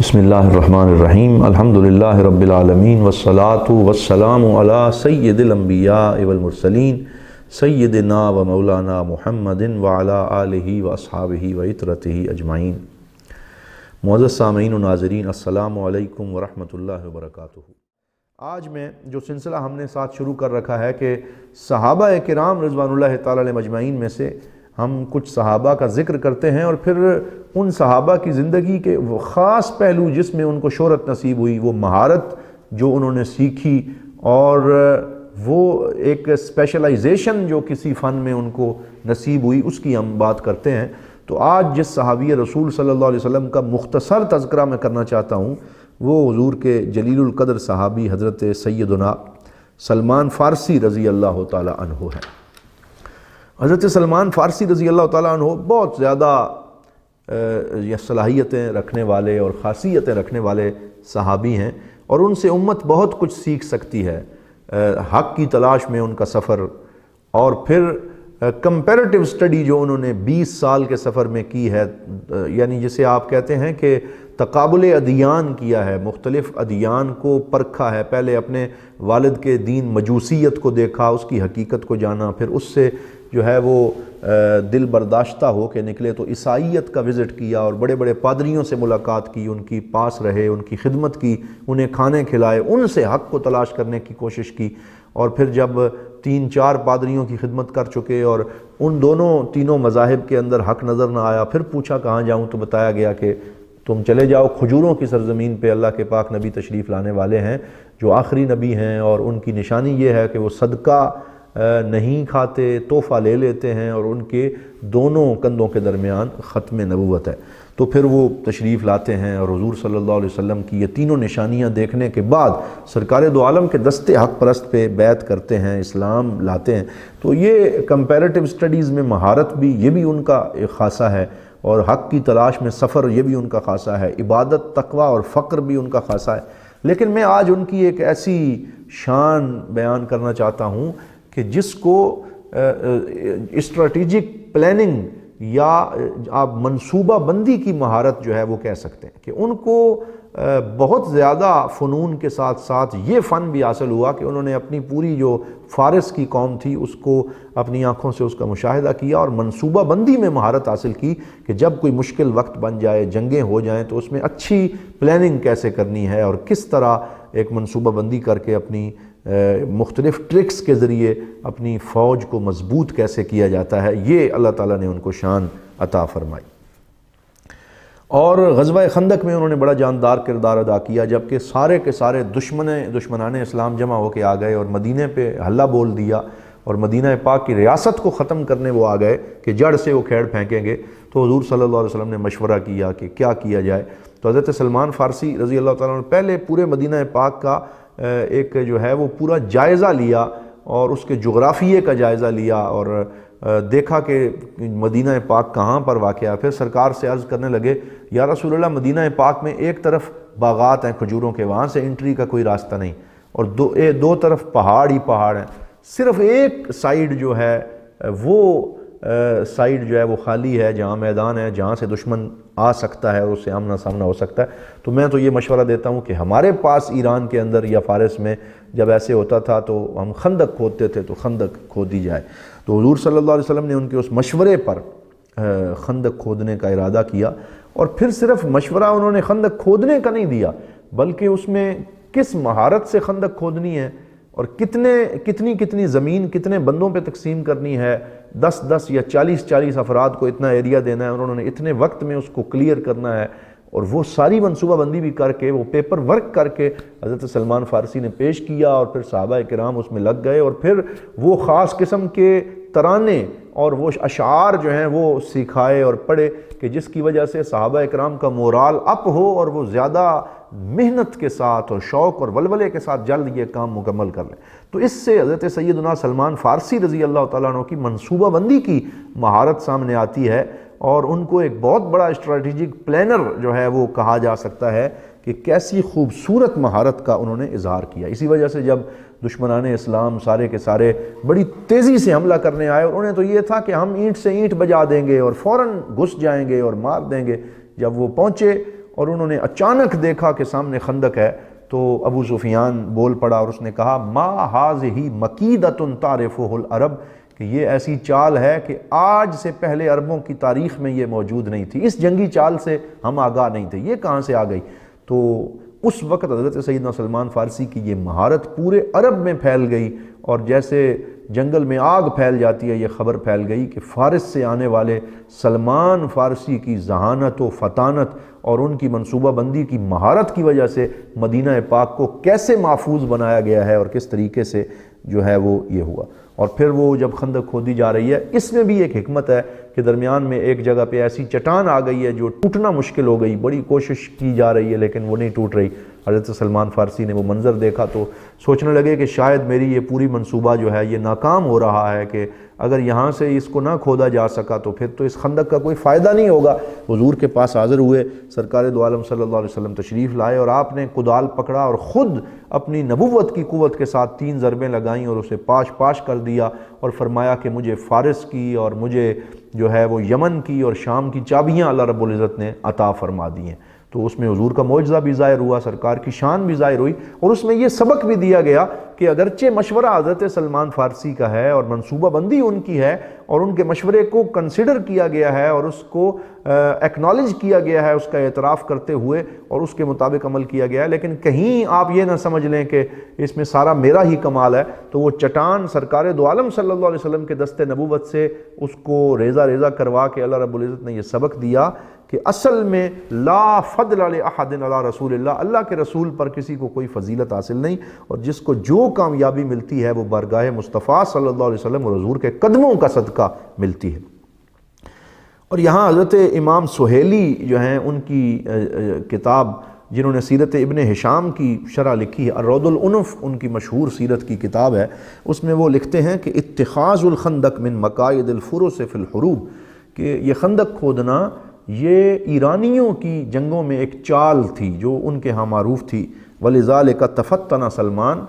بسم اللہ الرحمن الرحیم الحمدللہ رب العالمین والصلاة والسلام علی سید الانبیاء والمرسلین سیدنا و مولانا محمد وعلی آلہ و اصحابہ و اطرتہ اجمعین۔ معزز سامعین و ناظرین، السلام علیکم ورحمۃ اللہ وبرکاتہ۔ آج میں جو سلسلہ ہم نے ساتھ شروع کر رکھا ہے کہ صحابہ کرام رضوان اللہ تعالیٰ علیہ مجمعین میں سے ہم کچھ صحابہ کا ذکر کرتے ہیں اور پھر ان صحابہ کی زندگی کے وہ خاص پہلو جس میں ان کو شہرت نصیب ہوئی، وہ مہارت جو انہوں نے سیکھی اور وہ ایک اسپیشلائزیشن جو کسی فن میں ان کو نصیب ہوئی، اس کی ہم بات کرتے ہیں۔ تو آج جس صحابی رسول صلی اللہ علیہ وسلم کا مختصر تذکرہ میں کرنا چاہتا ہوں وہ حضور کے جلیل القدر صحابی حضرت سیدنا سلمان فارسی رضی اللہ تعالی عنہ ہے۔ حضرت سلمان فارسی رضی اللہ تعالیٰ عنہ بہت زیادہ صلاحیتیں رکھنے والے اور خاصیتیں رکھنے والے صحابی ہیں اور ان سے امت بہت کچھ سیکھ سکتی ہے۔ حق کی تلاش میں ان کا سفر اور پھر کمپیریٹیو سٹڈی جو انہوں نے 20 سال کے سفر میں کی ہے، یعنی جسے آپ کہتے ہیں کہ تقابل ادیان کیا ہے، مختلف ادیان کو پرکھا ہے۔ پہلے اپنے والد کے دین مجوسیت کو دیکھا، اس کی حقیقت کو جانا، پھر اس سے جو ہے وہ دل برداشتہ ہو کے نکلے تو عیسائیت کا وزٹ کیا اور بڑے بڑے پادریوں سے ملاقات کی، ان کی پاس رہے، ان کی خدمت کی، انہیں کھانے کھلائے، ان سے حق کو تلاش کرنے کی کوشش کی۔ اور پھر جب 3-4 پادریوں کی خدمت کر چکے اور ان تینوں مذاہب کے اندر حق نظر نہ آیا، پھر پوچھا کہاں جاؤں، تو بتایا گیا کہ تم چلے جاؤ کھجوروں کی سرزمین پہ، اللہ کے پاک نبی تشریف لانے والے ہیں جو آخری نبی ہیں، اور ان کی نشانی یہ ہے کہ وہ صدقہ نہیں کھاتے، تحفہ لے لیتے ہیں، اور ان کے دونوں کندھوں کے درمیان ختم نبوت ہے۔ تو پھر وہ تشریف لاتے ہیں اور حضور صلی اللہ علیہ وسلم کی یہ تینوں نشانیاں دیکھنے کے بعد سرکار دو عالم کے دستے حق پرست پہ بیعت کرتے ہیں، اسلام لاتے ہیں۔ تو یہ کمپیریٹیو سٹڈیز میں مہارت بھی، یہ بھی ان کا ایک خاصہ ہے، اور حق کی تلاش میں سفر، یہ بھی ان کا خاصہ ہے، عبادت، تقوی اور فقر بھی ان کا خاصہ ہے۔ لیکن میں آج ان کی ایک ایسی شان بیان کرنا چاہتا ہوں کہ جس کو اسٹریٹجک پلاننگ یا آپ منصوبہ بندی کی مہارت جو ہے وہ کہہ سکتے ہیں کہ ان کو بہت زیادہ فنون کے ساتھ ساتھ یہ فن بھی حاصل ہوا کہ انہوں نے اپنی پوری جو فارس کی قوم تھی اس کو اپنی آنکھوں سے اس کا مشاہدہ کیا اور منصوبہ بندی میں مہارت حاصل کی کہ جب کوئی مشکل وقت بن جائے، جنگیں ہو جائیں، تو اس میں اچھی پلاننگ کیسے کرنی ہے اور کس طرح ایک منصوبہ بندی کر کے اپنی مختلف ٹرکس کے ذریعے اپنی فوج کو مضبوط کیسے کیا جاتا ہے، یہ اللہ تعالیٰ نے ان کو شان عطا فرمائی۔ اور غزوہ خندق میں انہوں نے بڑا جاندار کردار ادا کیا، جبکہ سارے کے سارے دشمنان اسلام جمع ہو کے آ گئے اور مدینے پہ حلہ بول دیا اور مدینہ پاک کی ریاست کو ختم کرنے وہ آ گئے کہ جڑ سے وہ کھیڑ پھینکیں گے۔ تو حضور صلی اللہ علیہ وسلم نے مشورہ کیا کہ کیا کیا جائے۔ تو حضرت سلمان فارسی رضی اللہ تعالیٰ عنہ پہلے پورے مدینہ پاک کا ایک جو ہے وہ پورا جائزہ لیا اور اس کے جغرافیے کا جائزہ لیا اور دیکھا کہ مدینہ پاک کہاں پر واقع ہے۔ پھر سرکار سے عرض کرنے لگے، یا رسول اللہ، مدینہ پاک میں ایک طرف باغات ہیں کھجوروں کے، وہاں سے انٹری کا کوئی راستہ نہیں، اور دو طرف پہاڑ ہی پہاڑ ہیں، صرف ایک سائیڈ جو ہے وہ سائیڈ جو ہے وہ خالی ہے، جہاں میدان ہے، جہاں سے دشمن آ سکتا ہے اور اس سے آمنا سامنا ہو سکتا ہے۔ تو میں تو یہ مشورہ دیتا ہوں کہ ہمارے پاس ایران کے اندر یا فارس میں جب ایسے ہوتا تھا تو ہم خندق کھودتے تھے، تو خندق کھود دی جائے۔ تو حضور صلی اللہ علیہ وسلم نے ان کے اس مشورے پر خندق کھودنے کا ارادہ کیا، اور پھر صرف مشورہ انہوں نے خندق کھودنے کا نہیں دیا، بلکہ اس میں کس مہارت سے خندق کھودنی ہے اور کتنی زمین کتنے بندوں پہ تقسیم کرنی ہے، 10 یا 40 افراد کو اتنا ایریا دینا ہے اور انہوں نے اتنے وقت میں اس کو کلیئر کرنا ہے، اور وہ ساری منصوبہ بندی بھی کر کے وہ پیپر ورک کر کے حضرت سلمان فارسی نے پیش کیا، اور پھر صحابہ کرام اس میں لگ گئے، اور پھر وہ خاص قسم کے ترانے اور وہ اشعار جو ہیں وہ سکھائے اور پڑھے کہ جس کی وجہ سے صحابہ کرام کا مورال اپ ہو اور وہ زیادہ محنت کے ساتھ اور شوق اور ولولے کے ساتھ جلد یہ کام مکمل کر لیں۔ تو اس سے حضرت سیدنا سلمان فارسی رضی اللہ تعالیٰ عنہ کی منصوبہ بندی کی مہارت سامنے آتی ہے، اور ان کو ایک بہت بڑا اسٹریٹجک پلانر جو ہے وہ کہا جا سکتا ہے کہ کیسی خوبصورت مہارت کا انہوں نے اظہار کیا۔ اسی وجہ سے جب دشمنان اسلام سارے کے سارے بڑی تیزی سے حملہ کرنے آئے، اور انہیں تو یہ تھا کہ ہم اینٹ سے اینٹ بجا دیں گے اور فوراً گھس جائیں گے اور مار دیں گے، جب وہ پہنچے اور انہوں نے اچانک دیکھا کہ سامنے خندق ہے، تو ابو سفیان بول پڑا اور اس نے کہا ما ھذہ مکیدۃ تعرفہ العرب، کہ یہ ایسی چال ہے کہ آج سے پہلے عربوں کی تاریخ میں یہ موجود نہیں تھی، اس جنگی چال سے ہم آگاہ نہیں تھے، یہ کہاں سے آ گئی؟ تو اس وقت حضرت سیدنا سلمان فارسی کی یہ مہارت پورے عرب میں پھیل گئی، اور جیسے جنگل میں آگ پھیل جاتی ہے یہ خبر پھیل گئی کہ فارس سے آنے والے سلمان فارسی کی ذہانت و فطانت اور ان کی منصوبہ بندی کی مہارت کی وجہ سے مدینہ پاک کو کیسے محفوظ بنایا گیا ہے اور کس طریقے سے جو ہے وہ یہ ہوا۔ اور پھر وہ جب خندق کھودی جا رہی ہے، اس میں بھی ایک حکمت ہے کہ درمیان میں ایک جگہ پہ ایسی چٹان آ گئی ہے جو ٹوٹنا مشکل ہو گئی، بڑی کوشش کی جا رہی ہے لیکن وہ نہیں ٹوٹ رہی۔ حضرت سلمان فارسی نے وہ منظر دیکھا تو سوچنے لگے کہ شاید میری یہ پوری منصوبہ جو ہے یہ ناکام ہو رہا ہے، کہ اگر یہاں سے اس کو نہ کھودا جا سکا تو پھر تو اس خندق کا کوئی فائدہ نہیں ہوگا۔ حضور کے پاس حاضر ہوئے، سرکار دو عالم صلی اللہ علیہ وسلم تشریف لائے، اور آپ نے کدال پکڑا اور خود اپنی نبوت کی قوت کے ساتھ 3 ضربیں لگائیں اور اسے پاش پاش کر دیا، اور فرمایا کہ مجھے فارس کی اور مجھے جو ہے وہ یمن کی اور شام کی چابیاں اللہ رب العزت نے عطا فرما دی ہیں۔ تو اس میں حضور کا معجزہ بھی ظاہر ہوا، سرکار کی شان بھی ظاہر ہوئی، اور اس میں یہ سبق بھی دیا گیا کہ اگرچہ مشورہ حضرت سلمان فارسی کا ہے اور منصوبہ بندی ان کی ہے اور ان کے مشورے کو کنسیڈر کیا گیا ہے اور اس کو ایکنالج کیا گیا ہے، اس کا اعتراف کرتے ہوئے اور اس کے مطابق عمل کیا گیا ہے، لیکن کہیں آپ یہ نہ سمجھ لیں کہ اس میں سارا میرا ہی کمال ہے۔ تو وہ چٹان سرکار دو عالم صلی اللہ علیہ وسلم کے دست نبوت سے اس کو ریزہ ریزہ کروا کے اللہ رب العزت نے یہ سبق دیا کہ اصل میں لا فضل لأحد علی رسول اللہ، اللہ کے رسول پر کسی کو کوئی فضیلت حاصل نہیں، اور جس کو جو کامیابی ملتی ہے وہ بارگاہ مصطفیٰ صلی اللہ علیہ وسلم اور حضور کے قدموں کا صدقہ ملتی ہے۔ اور یہاں حضرت امام سہیلی جو ہیں ان کی کتاب، جنہوں نے سیرت ابن ہشام کی شرح لکھی ہے، الروض العنف ان کی مشہور سیرت کی کتاب ہے، اس میں وہ لکھتے ہیں کہ اتخاذ الخندق من مقاعد الفرس فی الحروب، کہ یہ خندق کھودنا یہ ایرانیوں کی جنگوں میں ایک چال تھی جو ان کے ہاں معروف تھی۔ وَلِذَالِكَ تَفَتَّنَ سلمان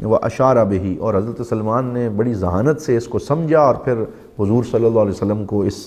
وَأَشَارَ بِهِ، اور حضرت سلمان نے بڑی ذہانت سے اس کو سمجھا اور پھر حضور صلی اللہ علیہ وسلم کو اس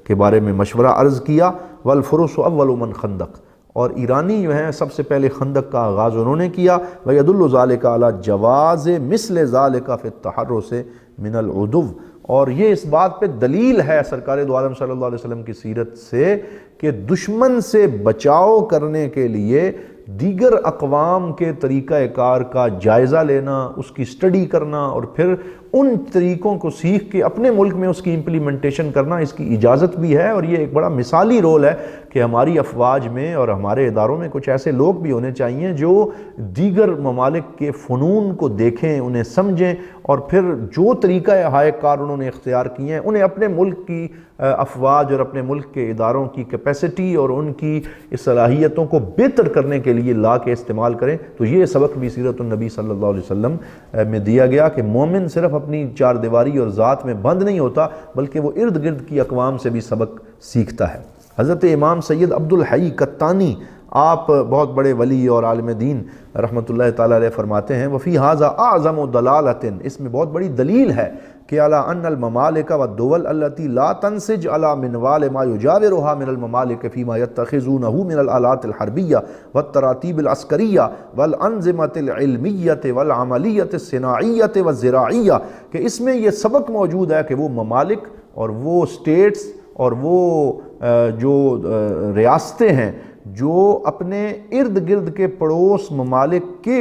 کے بارے میں مشورہ عرض کیا۔ وَالْفُرُسُ أَوَّلُ مَنْ خندق، اور ایرانی جو ہیں سب سے پہلے خندق کا آغاز انہوں نے کیا۔ وَيَدُلُّ ذَلِكَ عَلَى جَوَازِ مِثْلِ ذَلِكَ فِي التَّحَرُّسِ مِنَ الْعُدُوِّ، اور یہ اس بات پہ دلیل ہے سرکار دو عالم صلی اللہ علیہ وسلم کی سیرت سے کہ دشمن سے بچاؤ کرنے کے لیے دیگر اقوام کے طریقہ کار کا جائزہ لینا، اس کی سٹڈی کرنا اور پھر ان طریقوں کو سیکھ کے اپنے ملک میں اس کی امپلیمنٹیشن کرنا، اس کی اجازت بھی ہے۔ اور یہ ایک بڑا مثالی رول ہے کہ ہماری افواج میں اور ہمارے اداروں میں کچھ ایسے لوگ بھی ہونے چاہیے جو دیگر ممالک کے فنون کو دیکھیں، انہیں سمجھیں، اور پھر جو طریقہ ہائے کار انہوں نے اختیار کیے ہیں انہیں اپنے ملک کی افواج اور اپنے ملک کے اداروں کی کیپیسٹی اور ان کی صلاحیتوں کو بہتر کرنے کے لیے لا کے استعمال کریں۔ تو یہ سبق بھی سیرت النبی صلی اللہ علیہ وسلم میں دیا گیا کہ مومن صرف اپنی چار دیواری اور ذات میں بند نہیں ہوتا بلکہ وہ ارد گرد کی اقوام سے بھی سبق سیکھتا ہے۔ حضرت امام سید عبد الحی قطانی، آپ بہت بڑے ولی اور عالم دین رحمۃ اللہ تعالیٰ علیہ فرماتے ہیں وفی ھذا اعظم دلالۃ، اس میں بہت بڑی دلیل ہے کہ علی ان الممالک والدول التي لا تنسج على منوال ما يجاورها من الممالک فيما يتخذونه من الآلات الحربیہ والتراتیب العسکریہ والانظمۃ العلمیہ والعملیۃ الصناعیہ والزراعیہ، کہ اس میں یہ سبق موجود ہے کہ وہ ممالک اور وہ اسٹیٹس اور وہ جو ریاستیں ہیں جو اپنے ارد گرد کے پڑوس ممالک کے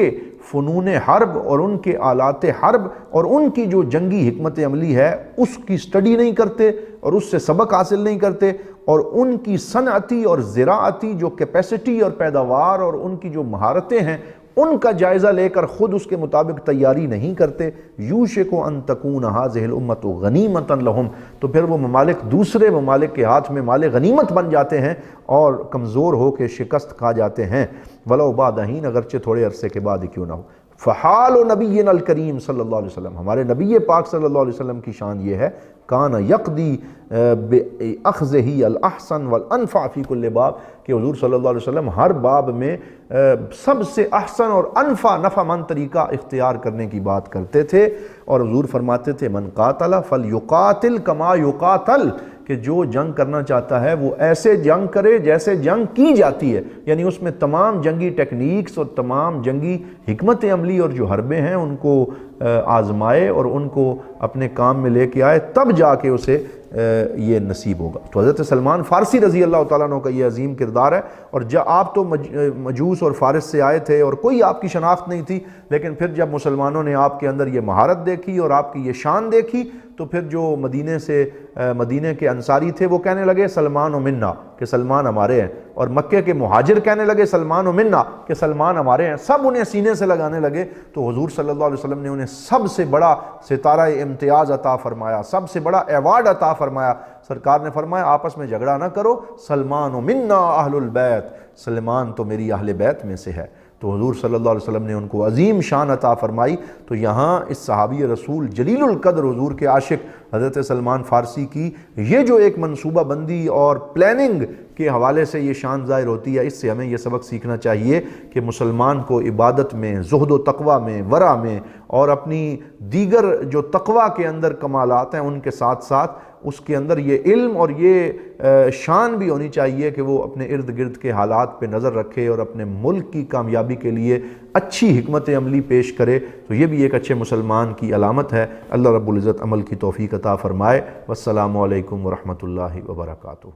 فنون حرب اور ان کے آلات حرب اور ان کی جو جنگی حکمت عملی ہے اس کی سٹڈی نہیں کرتے اور اس سے سبق حاصل نہیں کرتے، اور ان کی صنعتی اور زراعتی جو کیپیسٹی اور پیداوار اور ان کی جو مہارتیں ہیں ان کا جائزہ لے کر خود اس کے مطابق تیاری نہیں کرتے۔ یوشک ان تکون ھذہ الامۃ غنیمۃ لہم، تو پھر وہ ممالک دوسرے ممالک کے ہاتھ میں مال غنیمت بن جاتے ہیں اور کمزور ہو کے شکست کھا جاتے ہیں، ولو بعد حین، اگرچہ تھوڑے عرصے کے بعد ہی کیوں نہ ہو۔ فحال نبینا الکریم صلی اللہ علیہ وسلم، ہمارے نبی پاک صلی اللہ علیہ وسلم کی شان یہ ہے، کان یقضی باخذہ الاحسن والانفع فی کل باب، کہ حضور صلی اللہ علیہ وسلم ہر باب میں سب سے احسن اور انفع نفع مند طریقہ اختیار کرنے کی بات کرتے تھے، اور حضور فرماتے تھے من قاتل فلیقاتل کما یقاتل، کہ کہ جو جنگ کرنا چاہتا ہے وہ ایسے جنگ کرے جیسے جنگ کی جاتی ہے، یعنی اس میں تمام جنگی ٹیکنیکس اور تمام جنگی حکمت عملی اور جو حربیں ہیں ان کو آزمائے اور ان کو اپنے کام میں لے کے آئے، تب جا کے اسے یہ نصیب ہوگا۔ تو حضرت سلمان فارسی رضی اللہ تعالیٰ عنہ کا یہ عظیم کردار ہے، اور آپ تو مجوس اور فارس سے آئے تھے اور کوئی آپ کی شناخت نہیں تھی، لیکن پھر جب مسلمانوں نے آپ کے اندر یہ مہارت دیکھی اور آپ کی یہ شان دیکھی تو پھر جو مدینے کے انصاری تھے وہ کہنے لگے سلمان و منا، کہ سلمان ہمارے ہیں، اور مکے کے مہاجر کہنے لگے سلمان و منا، کہ سلمان ہمارے ہیں، سب انہیں سینے سے لگانے لگے۔ تو حضور صلی اللہ علیہ وسلم نے انہیں سب سے بڑا ستارہ امتیاز عطا فرمایا، سب سے بڑا ایوارڈ عطا فرمایا۔ سرکار نے فرمایا آپس میں جھگڑا نہ کرو، سلمان و منا اہل البیت، سلمان تو میری اہل بیت میں سے ہے۔ تو حضور صلی اللہ علیہ وسلم نے ان کو عظیم شان عطا فرمائی۔ تو یہاں اس صحابی رسول جلیل القدر حضور کے عاشق حضرت سلمان فارسی کی یہ جو ایک منصوبہ بندی اور پلاننگ کے حوالے سے یہ شان ظاہر ہوتی ہے، اس سے ہمیں یہ سبق سیکھنا چاہیے کہ مسلمان کو عبادت میں، زہد و تقوی میں، ورع میں، اور اپنی دیگر جو تقوی کے اندر کمالات ہیں ان کے ساتھ ساتھ اس کے اندر یہ علم اور یہ شان بھی ہونی چاہیے کہ وہ اپنے ارد گرد کے حالات پہ نظر رکھے اور اپنے ملک کی کامیابی کے لیے اچھی حکمت عملی پیش کرے۔ تو یہ بھی ایک اچھے مسلمان کی علامت ہے۔ اللہ رب العزت عمل کی توفیق عطا فرمائے۔ والسلام علیکم ورحمۃ اللہ وبرکاتہ۔